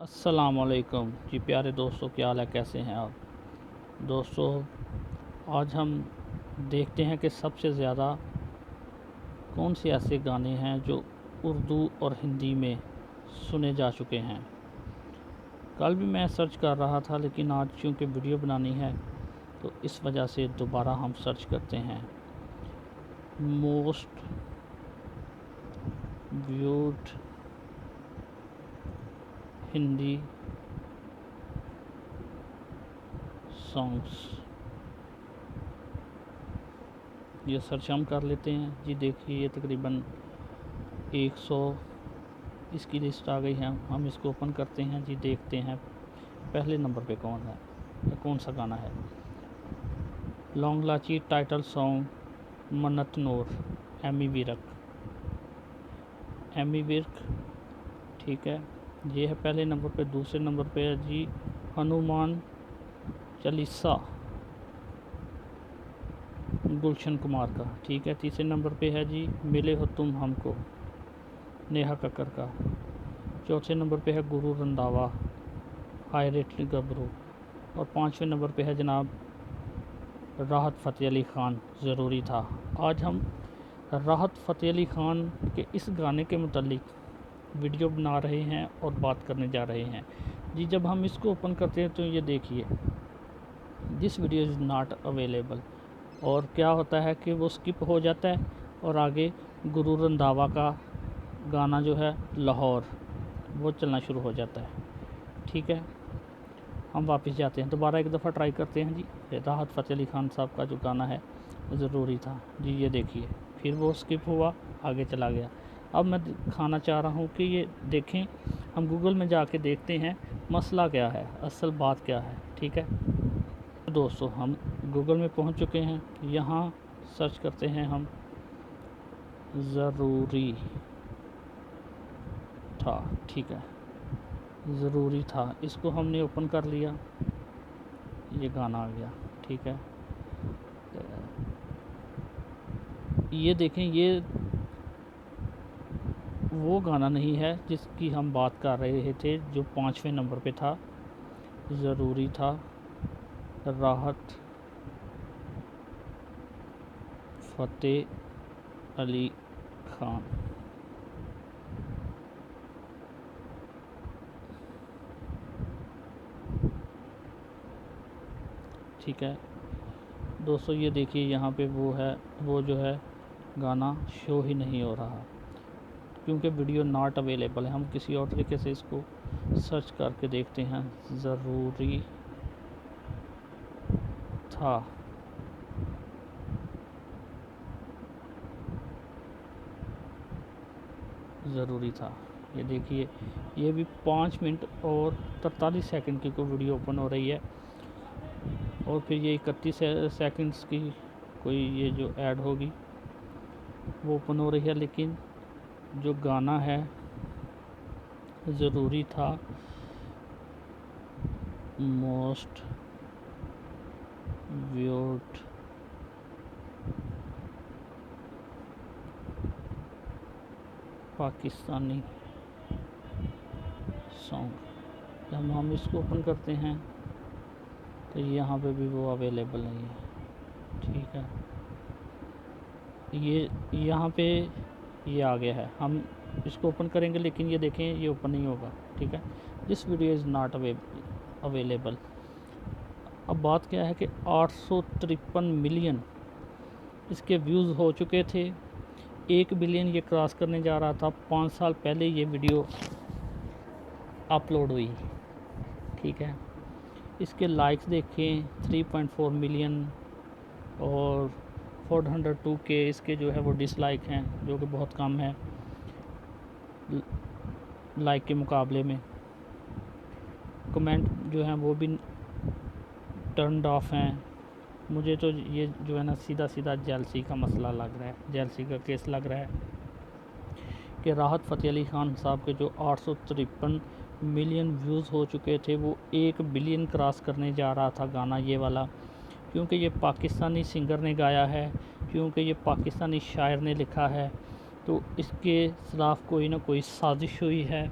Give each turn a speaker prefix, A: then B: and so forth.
A: अस्सलाम वालेकुम जी प्यारे दोस्तों, क्या हाल है, कैसे हैं आप दोस्तों। आज हम देखते हैं कि सबसे ज़्यादा कौन से ऐसे गाने हैं जो उर्दू और हिंदी में सुने जा चुके हैं। कल भी मैं सर्च कर रहा था, लेकिन आज चूँकि वीडियो बनानी है तो इस वजह से दोबारा हम सर्च करते हैं मोस्ट व्यूड हिंदी सॉन्ग्स। ये सर्च हम कर लेते हैं जी। देखिए, ये तकरीबन 100 इसकी लिस्ट आ गई है। हम इसको ओपन करते हैं जी, देखते हैं पहले नंबर पे कौन है या कौन सा गाना है। लॉन्ग लाची टाइटल सॉन्ग मन्नत नूर, एमी विर्क, ठीक है, ये है पहले नंबर पे। दूसरे नंबर पे है जी हनुमान चालीसा, गुलशन कुमार का, ठीक है। तीसरे नंबर पे है जी मिले हो तुम हमको, नेहा कक्कर का। चौथे नंबर पे है गुरु रंधावा, हाय रेटली गबरू। और पाँचवें नंबर पे है जनाब राहत फ़तेह अली ख़ान, ज़रूरी था। आज हम राहत फ़तेह अली ख़ान के इस गाने के मुतालिक वीडियो बना रहे हैं और बात करने जा रहे हैं जी। जब हम इसको ओपन करते हैं तो ये देखिए, this video is not available, और क्या होता है कि वो स्किप हो जाता है और आगे गुरु रंधावा का गाना जो है लाहौर, वो चलना शुरू हो जाता है, ठीक है। हम वापस जाते हैं, दोबारा एक दफ़ा ट्राई करते हैं जी। राहत फ़तेह अली ख़ान साहब का जो गाना है ज़रूरी था जी, ये देखिए, फिर वो स्किप हुआ, आगे चला गया। अब मैं दिखाना चाह रहा हूँ कि ये देखें, हम गूगल में जाके देखते हैं मसला क्या है, असल बात क्या है, ठीक है दोस्तों। हम गूगल में पहुँच चुके हैं, यहाँ सर्च करते हैं हम ज़रूरी था, ठीक है, ज़रूरी था। इसको हमने ओपन कर लिया, ये गाना आ गया, ठीक है। ये देखें, ये वो गाना नहीं है जिसकी हम बात कर रहे थे, जो 5वें नंबर पे था। ज़रूरी था, राहत फ़तेह अली ख़ान, ठीक है दोस्तों। ये देखिए, यहाँ पे वो है, वो जो है गाना शो ही नहीं हो रहा क्योंकि वीडियो नॉट अवेलेबल है। हम किसी और तरीके से इसको सर्च करके देखते हैं। ज़रूरी था, ज़रूरी था, ये देखिए, ये भी 5 मिनट और 43 सेकंड की कोई वीडियो ओपन हो रही है, और फिर ये 31 सेकंड्स की कोई ये जो ऐड होगी वो ओपन हो रही है। लेकिन जो गाना है ज़रूरी था, मोस्ट व्यूड पाकिस्तानी सॉन्ग, जब हम इसको ओपन करते हैं तो यहाँ पे भी वो अवेलेबल नहीं है, ठीक है। ये यहाँ पे ये आ गया है, हम इसको ओपन करेंगे, लेकिन ये देखें, ये ओपन नहीं होगा, ठीक है। This video is not available. अब बात क्या है कि 853 मिलियन इसके व्यूज़ हो चुके थे। 1 बिलियन ये क्रॉस करने जा रहा था। 5 साल पहले ये वीडियो अपलोड हुई, ठीक है। इसके लाइक्स देखें 3.4 मिलियन और 402 के इसके जो है वो डिसलाइक हैं, जो कि बहुत कम है लाइक के मुकाबले में। कमेंट जो हैं वो भी टर्नड ऑफ हैं। मुझे तो ये जो है ना सीधा सीधा जेलसी का मसला लग रहा है, जेलसी का केस लग रहा है कि राहत फ़तेह अली ख़ान साहब के जो 853 मिलियन व्यूज़ हो चुके थे, वो 1 बिलियन क्रॉस करने जा रहा था गाना ये वाला, क्योंकि ये पाकिस्तानी सिंगर ने गाया है, क्योंकि ये पाकिस्तानी शायर ने लिखा है, तो इसके खिलाफ़ कोई ना कोई साजिश हुई है